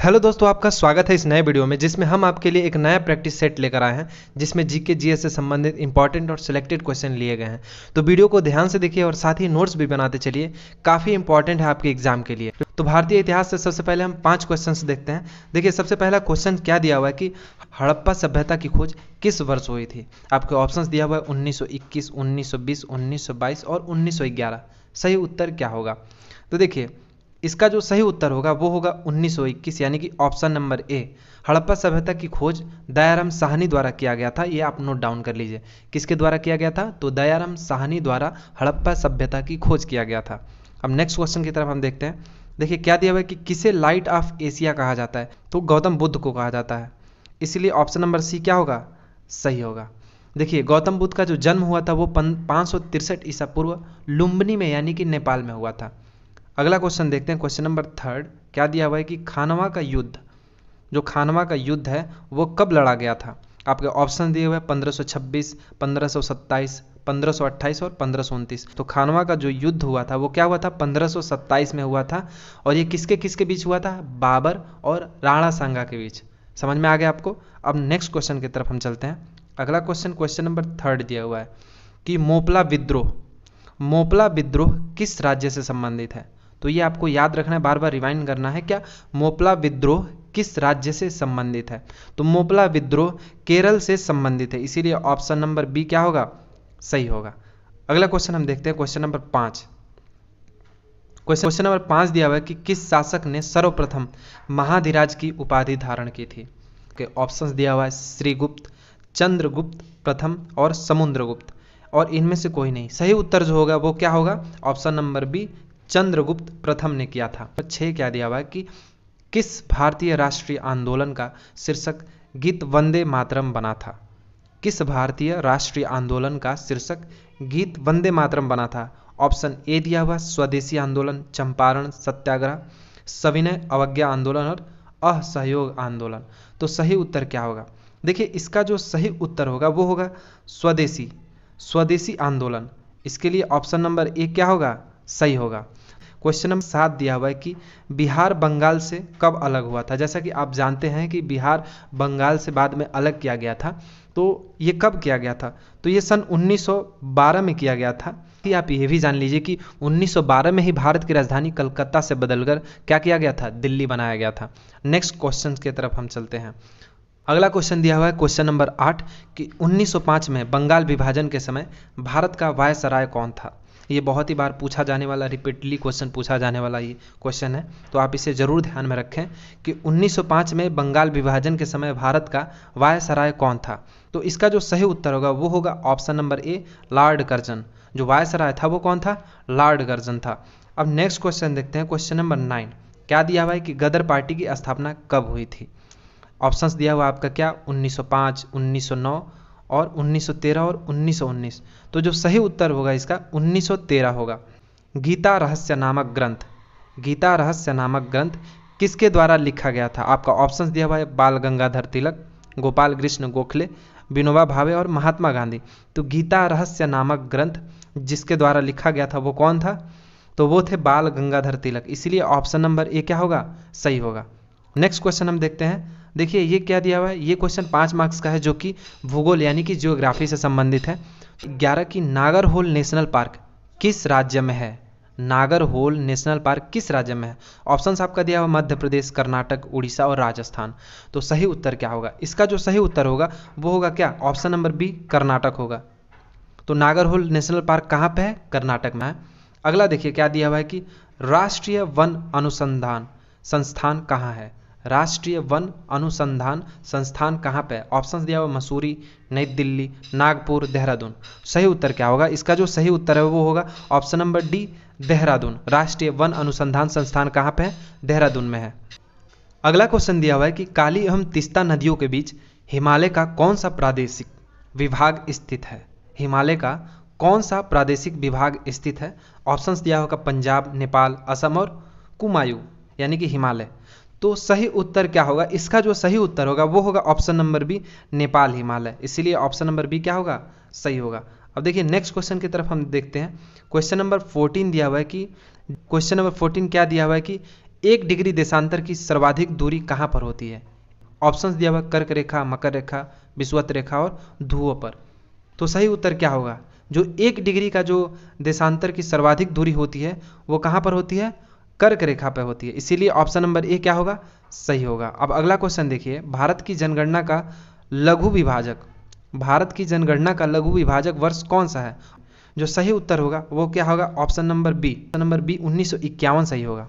Hello दोस्तों, आपका स्वागत है इस नए वीडियो में जिसमें हम आपके लिए एक नया प्रैक्टिस सेट लेकर आए हैं जिसमें जीके जीएस से संबंधित इंपॉर्टेंट और सिलेक्टेड क्वेश्चन लिए गए हैं। तो वीडियो को ध्यान से देखिए और साथ ही नोट्स भी बनाते चलिए, काफ़ी इंपॉर्टेंट है आपके एग्जाम के लिए। तो भारतीय इतिहास से सबसे पहले हम 5 क्वेश्चन देखते हैं। देखिए, सबसे पहला क्वेश्चन क्या दिया हुआ है कि हड़प्पा सभ्यता की खोज किस वर्ष हुई थी। आपके ऑप्शन दिया हुआ है 1921, 1920, 1922 और 1911। सही उत्तर क्या होगा? तो देखिए, इसका जो सही उत्तर होगा वो होगा 1921, यानी कि ऑप्शन नंबर ए। हड़प्पा सभ्यता की खोज दयाराम साहनी द्वारा किया गया था। ये आप नोट डाउन कर लीजिए, किसके द्वारा किया गया था? तो दयाराम साहनी द्वारा हड़प्पा सभ्यता की खोज किया गया था। अब नेक्स्ट क्वेश्चन की तरफ हम देखते हैं। देखिए, क्या दिया हुआ है कि किसे लाइट ऑफ एशिया कहा जाता है? तो गौतम बुद्ध को कहा जाता है, इसलिए ऑप्शन नंबर सी क्या होगा? सही होगा। देखिए, गौतम बुद्ध का जो जन्म हुआ था वो 563 ईसा पूर्व लुम्बिनी में, यानी कि नेपाल में हुआ था। अगला क्वेश्चन देखते हैं, क्वेश्चन नंबर 3। क्या दिया हुआ है कि खानवा का युद्ध, जो खानवा का युद्ध है वो कब लड़ा गया था? आपके ऑप्शन दिए हुए हैं 1526, 1527, 1528 और 1529। तो खानवा का जो युद्ध हुआ था वो क्या हुआ था? 1527 में हुआ था। और ये किसके किसके बीच हुआ था? बाबर और राणा सांगा के बीच। समझ में आ गया आपको? अब नेक्स्ट क्वेश्चन की तरफ हम चलते हैं। अगला क्वेश्चन, क्वेश्चन नंबर 3 दिया हुआ है कि मोपला विद्रोह किस राज्य से संबंधित है? तो ये आपको याद रखना है, बार बार रिवाइंड करना है। क्या मोपला विद्रोह किस राज्य से संबंधित है? तो मोपला विद्रोह केरल से संबंधित है, इसीलिए ऑप्शन नंबर बी क्या होगा? सही होगा। अगला क्वेश्चन हम देखते हैं, क्वेश्चन नंबर 5। क्वेश्चन नंबर 5 दिया हुआ है कि किस शासक ने सर्वप्रथम महाधिराज की उपाधि धारण की थी? ऑप्शंस दिया हुआ है श्रीगुप्त, चंद्रगुप्त प्रथम और समुद्रगुप्त, और इनमें से कोई नहीं। सही उत्तर जो होगा वो क्या होगा? ऑप्शन नंबर बी, चंद्रगुप्त प्रथम ने किया था। 6 क्या दिया हुआ है कि किस भारतीय राष्ट्रीय आंदोलन का शीर्षक गीत वंदे मातरम बना था? किस भारतीय राष्ट्रीय आंदोलन का शीर्षक गीत वंदे मातरम बना था? ऑप्शन ए दिया हुआ स्वदेशी आंदोलन, चंपारण सत्याग्रह, सविनय अवज्ञा आंदोलन और असहयोग आंदोलन। तो सही उत्तर क्या होगा? देखिए, इसका जो सही उत्तर होगा वो होगा स्वदेशी आंदोलन। इसके लिए ऑप्शन नंबर ए क्या होगा? सही होगा। क्वेश्चन नंबर 7 दिया हुआ है कि बिहार बंगाल से कब अलग हुआ था? जैसा कि आप जानते हैं कि बिहार बंगाल से बाद में अलग किया गया था। तो ये कब किया गया था? तो ये सन 1912 में किया गया था। आप ये भी जान लीजिए कि 1912 में ही भारत की राजधानी कलकत्ता से बदलकर क्या किया गया था? दिल्ली बनाया गया था। नेक्स्ट क्वेश्चन की तरफ हम चलते हैं। अगला क्वेश्चन दिया हुआ है, क्वेश्चन नंबर 8 कि 1905 में बंगाल विभाजन के समय भारत का वायसराय कौन था? ये बहुत ही बार पूछा जाने वाला, रिपीटली क्वेश्चन पूछा जाने वाला ये क्वेश्चन है, तो आप इसे जरूर ध्यान में रखें कि 1905 में बंगाल विभाजन के समय भारत का वायसराय कौन था? तो इसका जो सही उत्तर होगा वो होगा option number A, Lord Curzon. जो वायसराय था वो कौन था? लॉर्ड कर्जन था। अब नेक्स्ट क्वेश्चन देखते हैं, क्वेश्चन नंबर 9। क्या दिया हुआ है कि गदर पार्टी की स्थापना कब हुई थी? ऑप्शंस दिया हुआ आपका क्या? 1905, 1909 और 1913 और 1919। तो जो सही उत्तर होगा इसका 1913 होगा। गीता रहस्य नामक ग्रंथ किसके द्वारा लिखा गया था? आपका ऑप्शंस दिया हुआ है बाल गंगाधर तिलक, गोपाल कृष्ण गोखले, विनोबा भावे और महात्मा गांधी। तो गीता रहस्य नामक ग्रंथ जिसके द्वारा लिखा गया था वो कौन था? तो वो थे बाल गंगाधर तिलक, इसीलिए ऑप्शन नंबर ए क्या होगा? सही होगा। नेक्स्ट क्वेश्चन हम देखते हैं। देखिए, ये क्या दिया हुआ है? ये क्वेश्चन 5 मार्क्स का है जो कि भूगोल यानी कि जियोग्राफी से संबंधित है। 11 की नागरहोल नेशनल पार्क किस राज्य में है? नागरहोल नेशनल पार्क किस राज्य में है? ऑप्शंस आपका दिया हुआ मध्य प्रदेश, कर्नाटक, उड़ीसा और राजस्थान। तो सही उत्तर क्या होगा? इसका जो सही उत्तर होगा वो होगा क्या? ऑप्शन नंबर बी, कर्नाटक होगा। तो नागरहोल नेशनल पार्क कहाँ पे है? कर्नाटक में है। अगला देखिए, क्या दिया हुआ है कि राष्ट्रीय वन अनुसंधान संस्थान कहाँ है? राष्ट्रीय वन अनुसंधान संस्थान कहाँ पे है? ऑप्शंस दिया हुआ मसूरी, नई दिल्ली, नागपुर, देहरादून। सही उत्तर क्या होगा? इसका जो सही उत्तर है वो होगा ऑप्शन नंबर डी, देहरादून। राष्ट्रीय वन अनुसंधान संस्थान कहाँ पे है? देहरादून में है। अगला क्वेश्चन दिया हुआ है कि काली एवं तीस्ता नदियों के बीच हिमालय का कौन सा प्रादेशिक विभाग स्थित है? हिमालय का कौन सा प्रादेशिक विभाग स्थित है? ऑप्शंस दिया होगा पंजाब, नेपाल, असम और कुमायूं, यानी कि हिमालय। तो सही उत्तर क्या होगा? इसका जो सही उत्तर होगा वो होगा option number B, Nepal Himalaya, इसीलिए ऑप्शन नंबर बी क्या होगा? सही होगा। अब देखिए, नेक्स्ट क्वेश्चन की तरफ हम देखते हैं। क्वेश्चन नंबर 14 दिया हुआ है कि क्वेश्चन नंबर 14 क्या दिया हुआ है कि 1 डिग्री देशांतर की सर्वाधिक दूरी कहाँ पर होती है? ऑप्शंस दिया हुआ कर्क रेखा, मकर रेखा, विषुवत रेखा और ध्रुवों पर। तो सही उत्तर क्या होगा? जो 1 डिग्री का जो देशांतर की सर्वाधिक दूरी होती है वो कहाँ पर होती है? कर्क रेखा पर होती है। इसीलिए ऑप्शन नंबर ए क्या होगा? सही होगा। अब अगला क्वेश्चन देखिए, भारत की जनगणना का लघु विभाजक वर्ष कौन सा है? जो सही उत्तर होगा वो क्या होगा? ऑप्शन नंबर बी 1951 सही होगा।